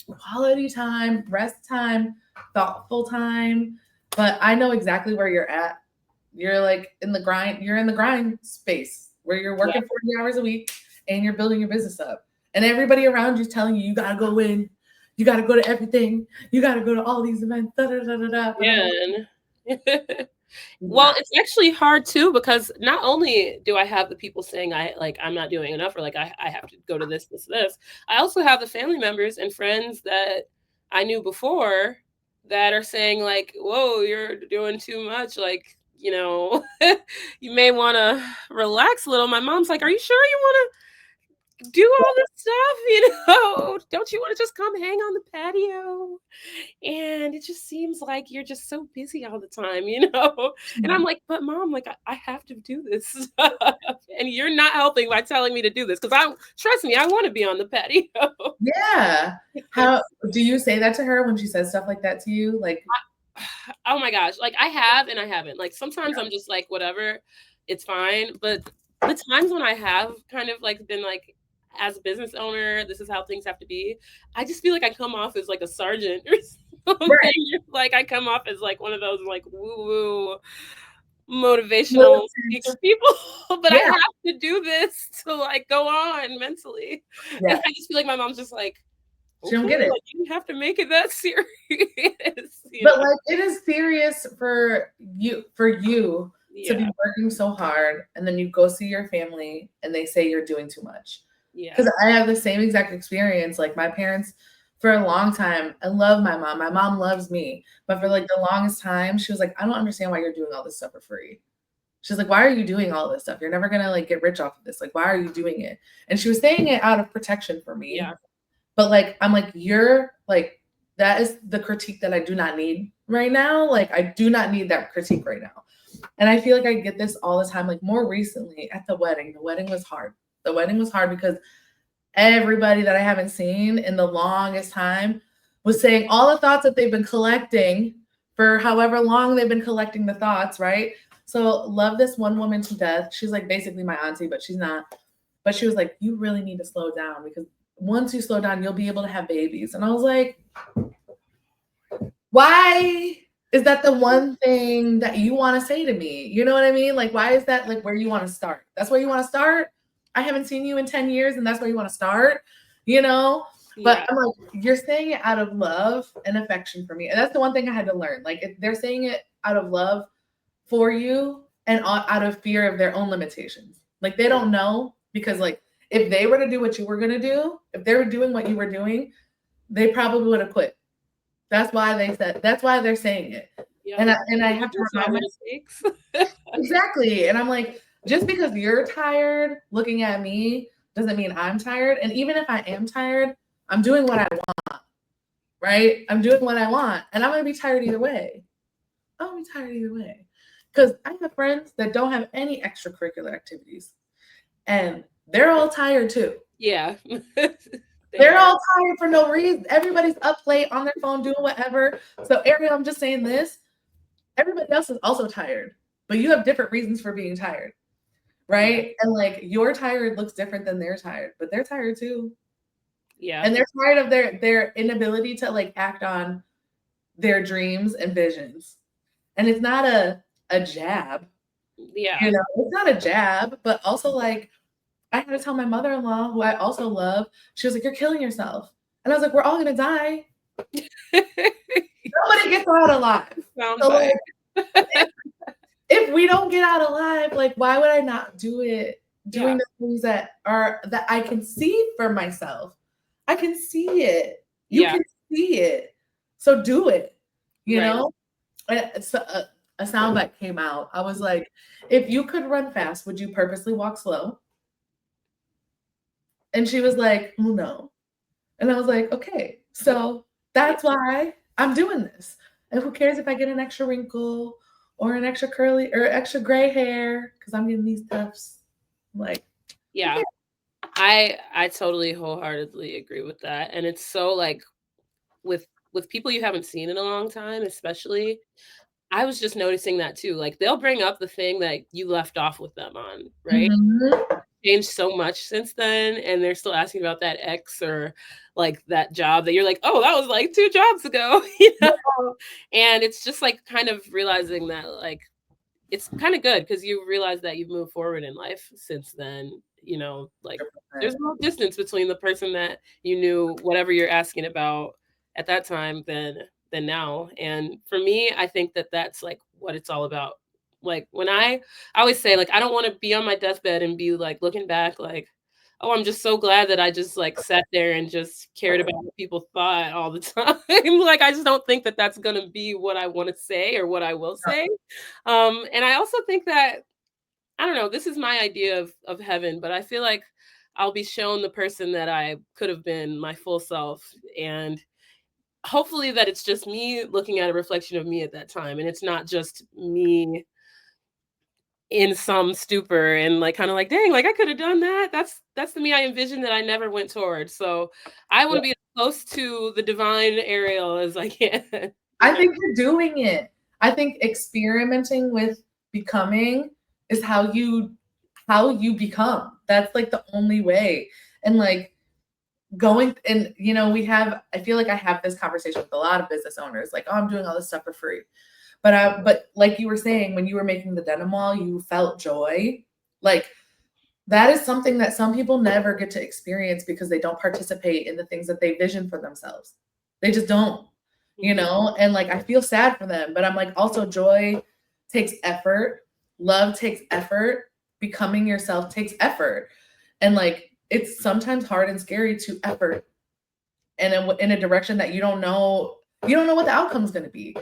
Quality time, rest time, thoughtful time. But I know exactly where you're at. You're like in the grind. You're in the grind space where you're working 40 hours a week and you're building your business up. And everybody around you telling you got to go in. You got to go to everything. You got to go to all these events. Da, da, da, da, da. But Yeah. Well, it's actually hard too, because not only do I have the people saying I'm not doing enough, or like I have to go to this. I also have the family members and friends that I knew before that are saying like, whoa, you're doing too much. Like, you may want to relax a little. My mom's like, are you sure you want to do all this stuff? Don't you want to just come hang on the patio? And it just seems like you're just so busy all the time. And I'm like, but mom, like I have to do this stuff, and you're not helping by telling me to do this, because trust me, I want to be on the patio. Yeah. How do you say that to her when she says stuff like that to you? Like, oh my gosh, like I have and I haven't. Like sometimes I'm just like, whatever, it's fine. But the times when I have kind of like been like, as a business owner, this is how things have to be, I just feel like I come off as like a sergeant or something. Right. Like I come off as like one of those like woo-woo motivational speaker people, but I have to do this to like go on mentally. And I just feel like my mom's just like, she don't get it. Like, you have to make it that serious. But like it is serious for you to be working so hard, and then you go see your family and they say you're doing too much. Because I have the same exact experience. Like my parents, for a long time, I love my mom. My mom loves me. But for like the longest time, she was like, I don't understand why you're doing all this stuff for free. She's like, why are you doing all this stuff? You're never gonna like get rich off of this. Like, why are you doing it? And she was saying it out of protection for me. Yeah. But like, I'm like, you're like, that is the critique that I do not need right now. Like, I do not need that critique right now. And I feel like I get this all the time. Like more recently at the wedding was hard. The wedding was hard because everybody that I haven't seen in the longest time was saying all the thoughts that they've been collecting for however long they've been collecting the thoughts, right? So love this one woman to death. She's like basically my auntie, but she's not. But she was like, you really need to slow down, because once you slow down, you'll be able to have babies. And I was like, why is that the one thing that you want to say to me? You know what I mean? Like, why is that like where you want to start? That's where you want to start? I haven't seen you in 10 years and that's where you want to start, But I'm like, you're saying it out of love and affection for me. And that's the one thing I had to learn. Like, if they're saying it out of love for you and out of fear of their own limitations. Like, they don't know, because like, if they were to do what you were going to do, if they were doing what you were doing, they probably would have quit. That's why they're saying it. Yeah, and I have to remind myself. Exactly. And I'm like, just because you're tired looking at me doesn't mean I'm tired. And even if I am tired, I'm doing what I want, right? I'm doing what I want. And I'm going to be tired either way. I'll be tired either way. Because I have friends that don't have any extracurricular activities. And they're all tired too. Yeah. They're all tired for no reason. Everybody's up late on their phone doing whatever. So Ariel, I'm just saying this. Everybody else is also tired. But you have different reasons for being tired. Right? And like your tired looks different than their tired, but they're tired too. Yeah. And they're tired of their inability to like act on their dreams and visions. And it's not a jab. Yeah. It's not a jab, but also like I had to tell my mother-in-law, who I also love, she was like, you're killing yourself. And I was like, we're all gonna die. Nobody gets out alive. So like, if we don't get out alive, like, why would I not do it? Doing the things that I can see for myself. I can see it. You can see it. So do it. You know? And so, a soundbite came out. I was like, if you could run fast, would you purposely walk slow? And she was like, well, no. And I was like, okay, so that's why I'm doing this. And who cares if I get an extra wrinkle or an extra curly or extra gray hair, because I'm getting these tufts. Like, yeah, okay. I totally wholeheartedly agree with that. And it's so like with people you haven't seen in a long time, especially, I was just noticing that too. Like they'll bring up the thing that you left off with them on, right? Mm-hmm. Changed so much since then, and they're still asking about that ex or like that job that you're like, oh, that was like 2 jobs ago. And it's just like kind of realizing that like it's kind of good because you realize that you've moved forward in life since then. You know, like there's no distance between the person that you knew, whatever you're asking about at that time, than now. And for me, I think that that's like what it's all about. Like when I always say, like, I don't want to be on my deathbed and be like looking back like, oh, I'm just so glad that I just like sat there and just cared about what people thought all the time. Like I just don't think that that's going to be what I want to say or what I will say. And I also think that, I don't know, this is my idea of heaven, but I feel like I'll be shown the person that I could have been, my full self. And hopefully that it's just me looking at a reflection of me at that time. And it's not just me in some stupor and like kind of like, dang, like I could have done that. That's the me I envisioned that I never went towards. So I want to be as close to the divine Ariel as I can. I think you're doing it. I think experimenting with becoming is how you become. That's like the only way. And like going, and you know, I feel like I have this conversation with a lot of business owners, like, oh, I'm doing all this stuff for free. But like you were saying, when you were making the denim wall, you felt joy. Like that is something that some people never get to experience because they don't participate in the things that they vision for themselves. They just don't, you know? And like, I feel sad for them, but I'm like, also joy takes effort. Love takes effort. Becoming yourself takes effort. And like, it's sometimes hard and scary to effort in a direction that you don't know what the outcome is going to be.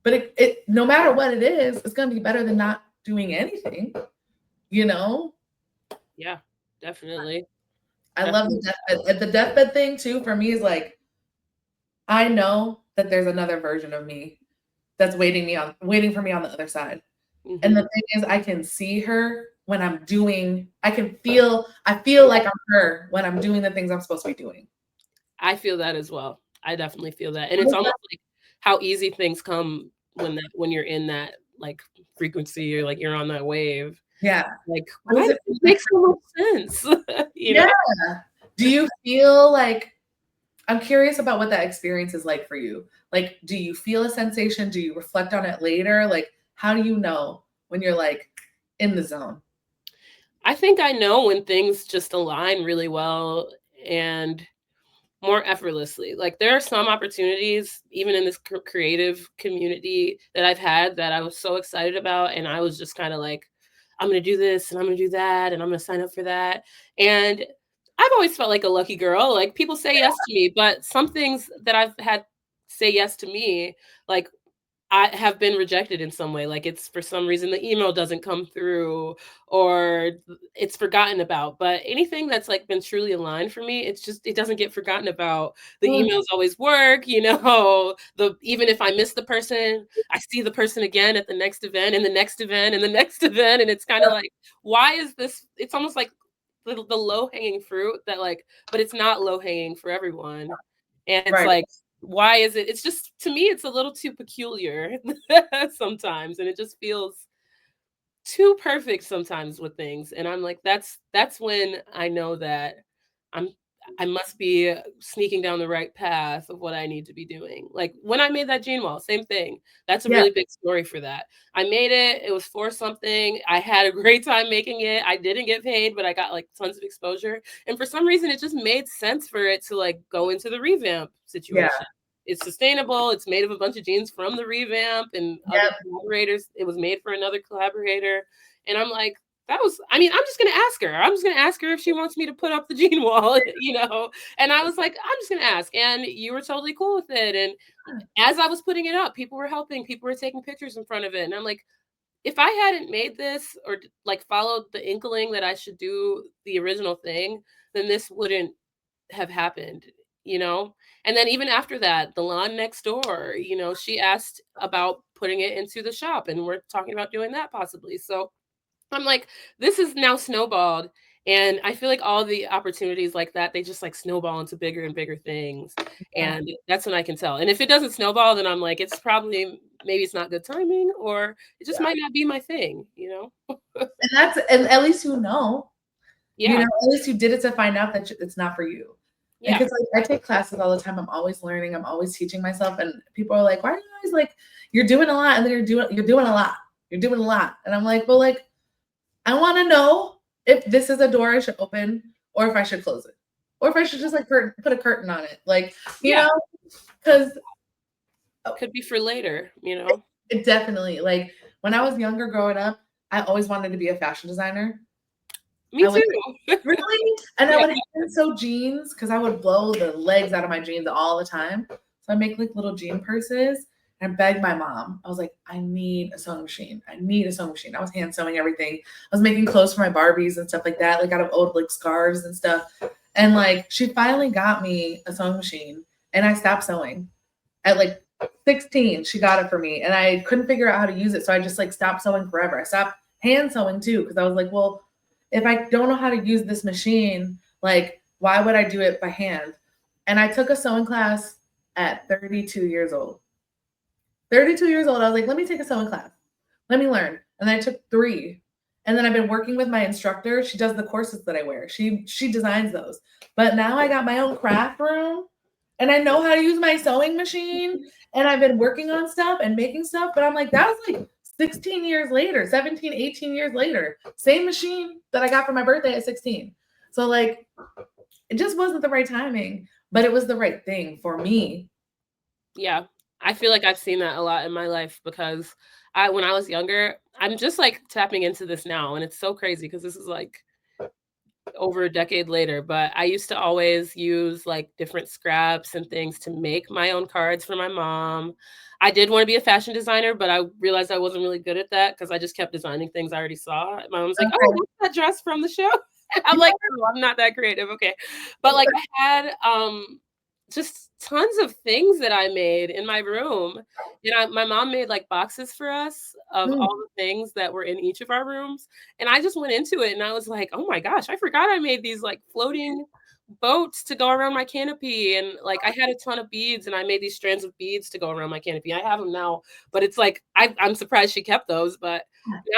But it no matter what it is, it's going to be better than not doing anything, you know? Yeah, definitely. I love the deathbed. The deathbed thing too, for me, is like, I know that there's another version of me that's waiting for me on the other side. And the thing is, I can see her when I feel like I'm her when I'm doing the things I'm supposed to be doing. I feel that as well. I definitely feel that. And it's almost like how easy things come when you're in that like frequency, or like you're on that wave. Yeah. Like, why does it make so much sense? You know? Do you feel like, I'm curious about what that experience is like for you. Like, do you feel a sensation? Do you reflect on it later? Like, how do you know when you're like in the zone? I think I know when things just align really well and more effortlessly. Like there are some opportunities, even in this creative community, that I've had that I was so excited about. And I was just kind of like, I'm going to do this and I'm going to do that. And I'm going to sign up for that. And I've always felt like a lucky girl. Like people say yes to me, but some things that I've had say yes to me, like I have been rejected in some way. Like it's for some reason the email doesn't come through or it's forgotten about. But anything that's like been truly aligned for me, it doesn't get forgotten about. The emails always work, you know, even if I miss the person, I see the person again at the next event and the next event and the next event. And it's kind of like, why is this? It's almost like the low hanging fruit that like, but it's not low hanging for everyone. And it's like, why is it? It's just, to me, it's a little too peculiar sometimes. And it just feels too perfect sometimes with things. And I'm like, that's when I know that I must be sneaking down the right path of what I need to be doing. Like when I made that jean wall, same thing. That's a really big story for that. I made it. It was for something. I had a great time making it. I didn't get paid, but I got like tons of exposure. And for some reason, it just made sense for it to like go into the revamp situation. Yeah. It's sustainable. It's made of a bunch of jeans from the revamp and other collaborators. It was made for another collaborator. And I'm like, I'm just going to ask her. I'm just going to ask her if she wants me to put up the jean wall, you know? And I was like, I'm just going to ask. And you were totally cool with it. And as I was putting it up, people were helping, people were taking pictures in front of it. And I'm like, if I hadn't made this or like followed the inkling that I should do the original thing, then this wouldn't have happened, you know? And then even after that, the lawn next door, you know, she asked about putting it into the shop and we're talking about doing that possibly. So I'm like, this is now snowballed. And I feel like all the opportunities like that, they just like snowball into bigger and bigger things. And that's when I can tell. And if it doesn't snowball, then I'm like, it's probably, maybe it's not good timing or it just might not be my thing, you know? and at least you know. Yeah. You know, at least you did it to find out that it's not for you. Yeah. Because like, I take classes all the time. I'm always learning. I'm always teaching myself. And people are like, why are you always like, you're doing a lot and then you're doing a lot. You're doing a lot. And I'm like, well, like, I want to know if this is a door I should open or if I should close it. Or if I should just like put a curtain on it. Like, you know, because could be for later, you know? it definitely, like, when I was younger growing up, I always wanted to be a fashion designer. Me I would, too. really? And I Yeah. would sew jeans because I would blow the legs out of my jeans all the time. So I make like little jean purses and beg my mom. I was like, I need a sewing machine. I need a sewing machine. I was hand sewing everything. I was making clothes for my Barbies and stuff like that, like out of old like scarves and stuff. And like she finally got me a sewing machine and I stopped sewing at like 16. She got it for me and I couldn't figure out how to use it. So I just like stopped sewing forever. I stopped hand sewing too because I was like, well, if I don't know how to use this machine, like, why would I do it by hand? And I took a sewing class at 32 years old. 32 years old, I was like, let me take a sewing class. Let me learn. And then I took 3. And then I've been working with my instructor. She does the courses that I wear. She designs those. But now I got my own craft room and I know how to use my sewing machine. And I've been working on stuff and making stuff. But I'm like, that was like 16 years later, 17, 18 years later. Same machine that I got for my birthday at 16. So like, it just wasn't the right timing, but it was the right thing for me. Yeah. I feel like I've seen that a lot in my life because when I was younger, I'm just like tapping into this now. And it's so crazy because this is like over a decade later, but I used to always use like different scraps and things to make my own cards for my mom. I did want to be a fashion designer, but I realized I wasn't really good at that because I just kept designing things I already saw. My mom's like, Okay. "Oh, what's that dress from the show?" I'm like, "Oh, I'm not that creative." Okay. But like I had just tons of things that I made in my room. My mom made like boxes for us of all the things that were in each of our rooms. And I just went into it and I was like, oh my gosh, I forgot I made these like floating boats to go around my canopy. And like I had a ton of beads and I made these strands of beads to go around my canopy. I have them now, but it's like I'm surprised she kept those. But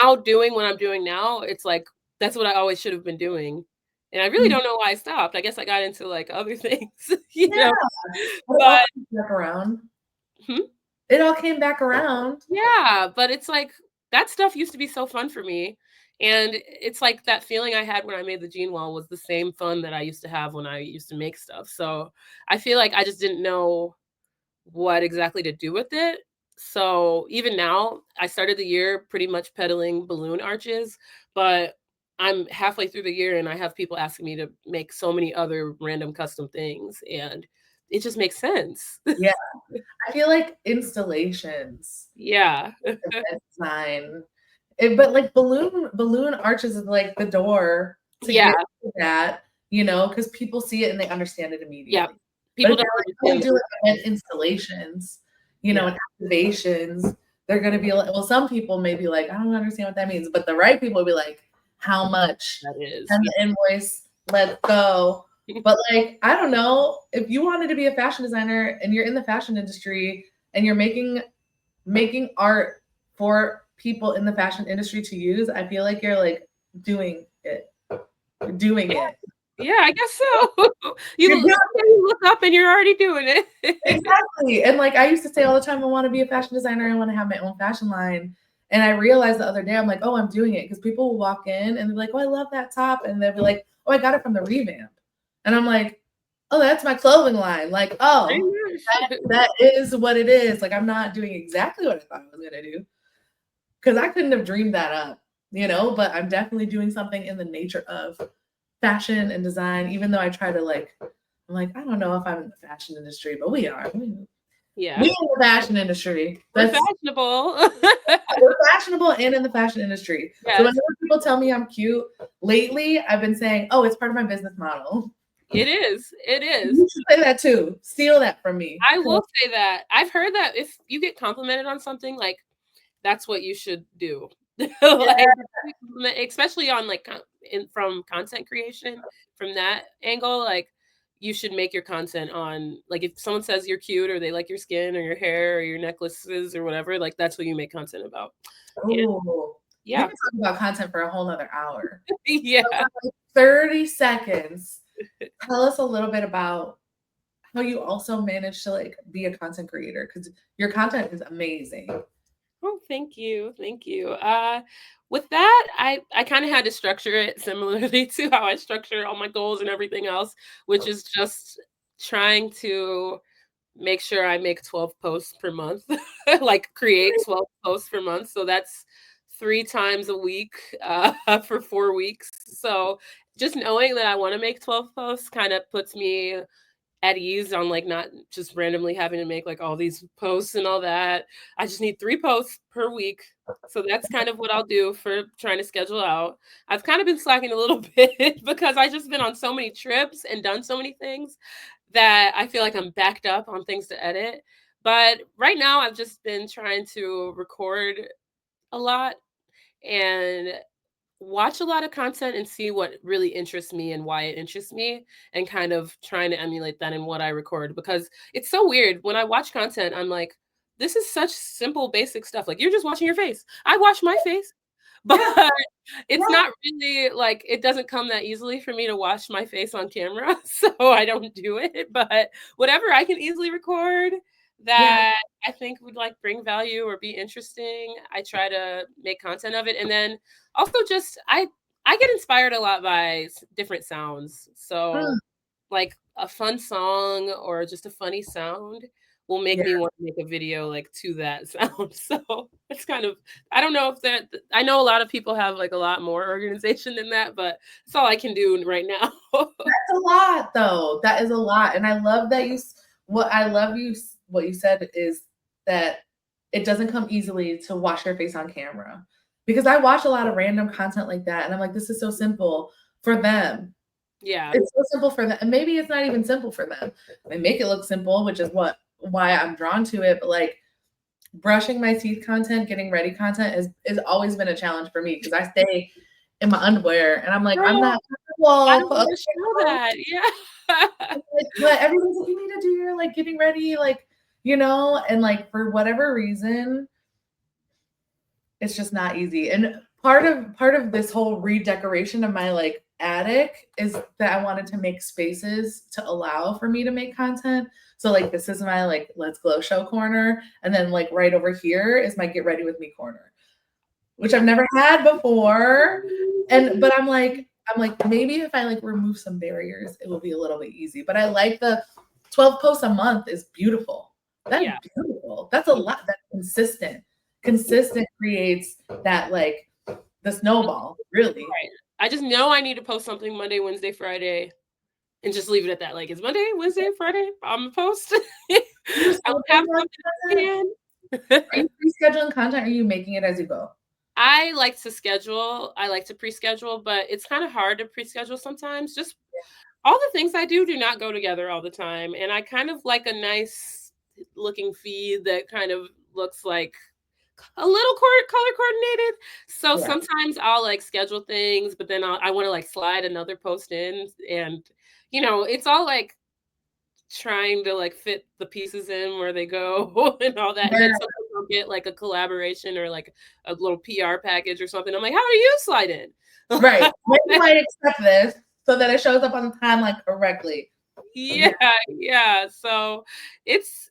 now doing what I'm doing now, it's like that's what I always should have been doing. And I really don't know why I stopped. I guess I got into like other things, you know. But back around. hmm? It all came back around. Yeah, but it's like that stuff used to be so fun for me. And it's like that feeling I had when I made the jean wall was the same fun that I used to have when I used to make stuff. So I feel like I just didn't know what exactly to do with it. So even now, I started the year pretty much peddling balloon arches, but I'm halfway through the year and I have people asking me to make so many other random custom things. And it just makes sense. Yeah. I feel like installations, Yeah. event design, but like balloon arches is like the door to Yeah. get to that, you know, because people see it and they understand it Yeah. immediately. People But if don't you're like, understand do the like event installations, you know, Yeah. and activations, they're gonna be like, well, some people may be like, I don't understand what that means, but the right people will be like, how much? That is. Send the invoice, let's go. But like, I don't know, if you wanted to be a fashion designer and you're in the fashion industry and you're making art for people in the fashion industry to use, I feel like you're like doing it. You're doing it. Yeah, I guess so. You're doing You look up and you're already doing it. exactly. And like I used to say all the time, I want to be a fashion designer. I want to have my own fashion line. And I realized the other day, I'm like, oh, I'm doing it because people will walk in and they're like, oh, I love that top. And they'll be like, oh, I got it from the revamp. And I'm like, oh, that's my clothing line. Like, oh, that is what it is. Like, I'm not doing exactly what I thought I was going to do because I couldn't have dreamed that up, you know, but I'm definitely doing something in the nature of fashion and design, even though I try to like, I'm like, I don't know if I'm in the fashion industry, but we are. Yeah. We in the fashion industry. We're That's fashionable. we're fashionable and in the fashion industry. Yes. So whenever people tell me I'm cute, lately I've been saying, oh, it's part of my business model. It is. It is. You should say that too. Steal that from me. I will say that. I've heard that if you get complimented on something, like that's what you should do. Like, especially on like from content creation, from that angle, like you should make your content on like if someone says you're cute or they like your skin or your hair or your necklaces or whatever, like that's what you make content about. Oh, Yeah. we can talk about content for a whole nother hour. Yeah. So 30 seconds. Tell us a little bit about how you also managed to like be a content creator because your content is amazing. Oh, thank you. Thank you. With that, I kind of had to structure it similarly to how I structure all my goals and everything else, which is just trying to make sure I make 12 posts per month, like create 12 posts per month. So that's 3 times a week for 4 weeks. So just knowing that I want to make 12 posts kind of puts me at ease on like not just randomly having to make like all these posts and all that. I just need 3 posts per week. So that's kind of what I'll do for trying to schedule out. I've kind of been slacking a little bit because I just been on so many trips and done so many things that I feel like I'm backed up on things to edit. But right now I've just been trying to record a lot and watch a lot of content and see what really interests me and why it interests me, and kind of trying to emulate that in what I record, because it's so weird when I watch content. I'm like, this is such simple basic stuff, like you're just watching your face. I wash my face, but Yeah, it's yeah, not really like, it doesn't come that easily for me to wash my face on camera, so I don't do it. But whatever I can easily record yeah. that I think would like bring value or be interesting, I try to make content of it. And then also just I get inspired a lot by different sounds. Mm, So like a fun song or just a funny sound will make yeah. me want to make a video like to that sound. So it's kind of, I don't know if that, I know a lot of people have like a lot more organization than that, but it's all I can do right now. That's a lot though. That is a lot. And I love that what I love what you said is that it doesn't come easily to wash your face on camera. Because I watch a lot of random content like that and I'm like, this is so simple for them. Yeah. It's so simple for them. And maybe it's not even simple for them. They make it look simple, which is why I'm drawn to it. But like brushing my teeth content, getting ready content is always been a challenge for me because I stay in my underwear and I'm like, I'm Girl, not I comfortable don't for other want to show people. that. Yeah. But everyone's like, you need to do your like getting ready, like, and like for whatever reason, it's just not easy. And part of this whole redecoration of my like attic is that I wanted to make spaces to allow for me to make content. So like this is my like let's glow show corner. And then like right over here is my get ready with me corner, which I've never had before. And but I'm like, maybe if I like remove some barriers, it will be a little bit easy. But I like the 12 posts a month is beautiful. That's Yeah. beautiful. That's a lot. That's consistent. Consistent creates that like the snowball, really. Right. I just know I need to post something Monday, Wednesday, Friday, and just leave it at that. Like, it's Monday, Wednesday, Friday, I'm gonna post. You I'll have scheduling content? something Are in. you pre-scheduling content? Or are you making it as you go? I like to schedule. I like to pre-schedule, but it's kind of hard to pre-schedule sometimes. Just all the things I do not go together all the time, and I kind of like a nice looking feed that kind of looks like a little color coordinated. So Yeah. sometimes I'll like schedule things, but then I want to like slide another post in, and it's all like trying to like fit the pieces in where they go and all that. And then Yeah. sometimes I'll get like a collaboration or like a little PR package or something. I'm like, how do you slide in? Right. When do I accept this so that it shows up on the timeline correctly? Yeah. Yeah, yeah. So it's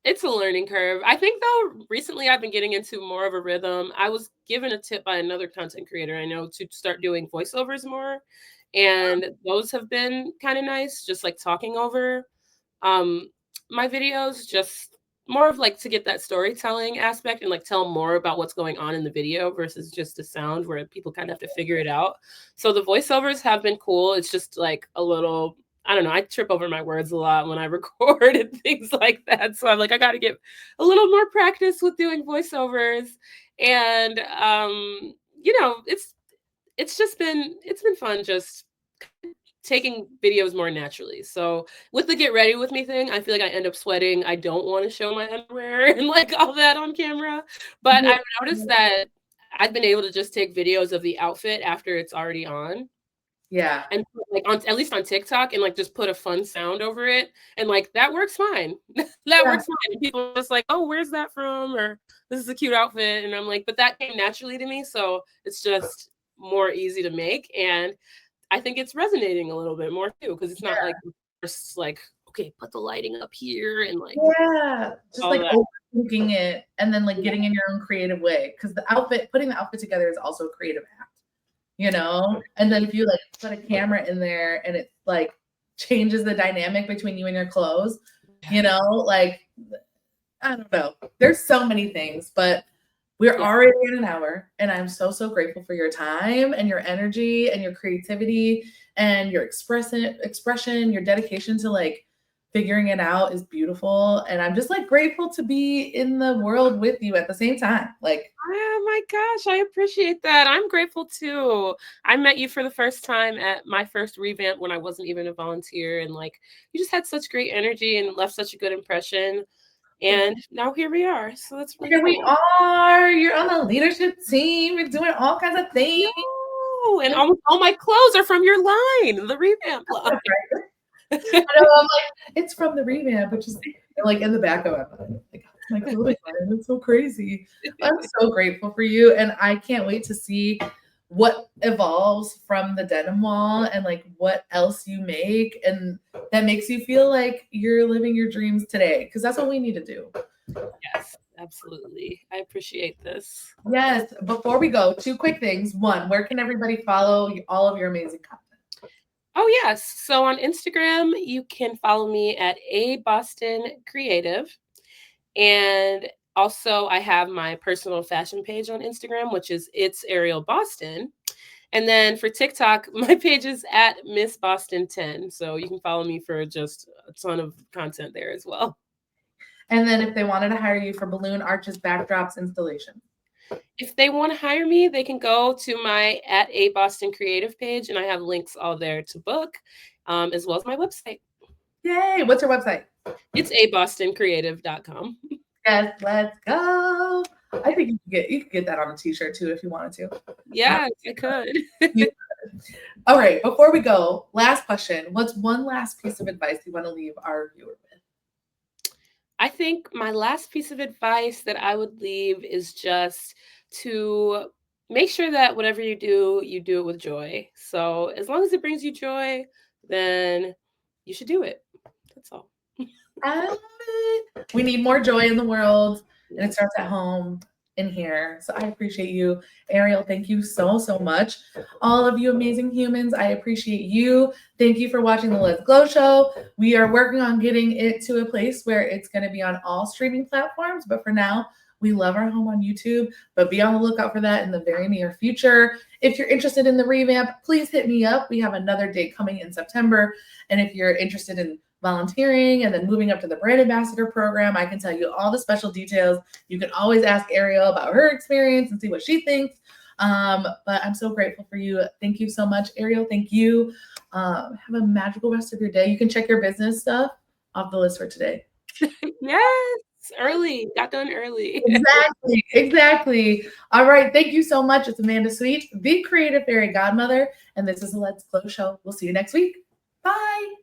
it's a learning curve. I think though recently I've been getting into more of a rhythm. I was given a tip by another content creator I know to start doing voiceovers more. And those have been kind of nice, just like talking over um my videos, just more of like to get that storytelling aspect and like tell more about what's going on in the video versus just the sound where people kind of have to figure it out. So the voiceovers have been cool. It's just like a little, I don't know, I trip over my words a lot when I record and things like that. So I'm like, I got to get a little more practice with doing voiceovers. And it's been fun just taking videos more naturally. So with the get ready with me thing, I feel like I end up sweating. I don't want to show my underwear and like all that on camera. But Yeah. I've noticed that I've been able to just take videos of the outfit after it's already on, Yeah. and put, like on at least on TikTok, and like just put a fun sound over it. And like that works fine. That Yeah. works fine. And people are just like, oh, where's that from? Or this is a cute outfit. And I'm like, but that came naturally to me. So it's just more easy to make. And I think it's resonating a little bit more too, because it's not like the first like okay, put the lighting up here and like Yeah, just all like that. overthinking it and then like Yeah. getting in your own creative way. Because putting the outfit together is also a creative act, you know? And then if you like put a camera in there and it like changes the dynamic between you and your clothes, you know, like I don't know. There's so many things, but we're Yeah. already at an hour, and I'm so, so grateful for your time and your energy and your creativity and your expression, your dedication to like figuring it out is beautiful. And I'm just like grateful to be in the world with you at the same time. Like, Oh my gosh, I appreciate that. I'm grateful too. I met you for the first time at my first revamp when I wasn't even a volunteer. And like, you just had such great energy and left such a good impression. And now here we are. So that's really here we cool. are. You're on the leadership team. You're doing all kinds of things. No, and almost all my clothes are from your line, the revamp line. I know, I'm like, it's from the revamp, which is like in the back of my mind. Like, it's my clothing line. It's so crazy. I'm so grateful for you. And I can't wait to see what evolves from the denim wall and like what else you make. And that makes you feel like you're living your dreams today. Because that's what we need to do. Yes, absolutely. I appreciate this. Yes. Before we go, two quick things. One, where can everybody follow all of your amazing content? Oh, yes. So on Instagram, you can follow me at A.Boston Creative. And also, I have my personal fashion page on Instagram, which is It's Ariel Boston. And then for TikTok, my page is at Miss Boston 10. So you can follow me for just a ton of content there as well. And then if they wanted to hire you for balloon arches, backdrops, installation. If they want to hire me, they can go to my at A.Boston Creative page, and I have links all there to book, as well as my website. Yay! What's your website? It's abostoncreative.com. Yes, let's go. I think you could get that on a t-shirt too if you wanted to. Yes, I could. All right, before we go, last question. What's one last piece of advice you want to leave our viewer with? I think my last piece of advice that I would leave is just to make sure that whatever you do it with joy. So as long as it brings you joy, then you should do it. That's all. I love it. We need more joy in the world, and it Yes. starts at home in here. So I appreciate you. Ariel, thank you so, so much. All of you amazing humans, I appreciate you. Thank you for watching the Let's Glow Show. We are working on getting it to a place where it's going to be on all streaming platforms. But for now, we love our home on YouTube, but be on the lookout for that in the very near future. If you're interested in the revamp, please hit me up. We have another date coming in September. And if you're interested in volunteering and then moving up to the brand ambassador program, I can tell you all the special details. You can always ask Ariel about her experience and see what she thinks. But I'm so grateful for you. Thank you so much, Ariel. Thank you. Have a magical rest of your day. You can check your business stuff off the list for today. Yes, early. Got done early. Exactly. All right. Thank you so much. It's Amanda Sweet, the Creative Fairy Godmother, and this is the Let's Glow Show. We'll see you next week. Bye.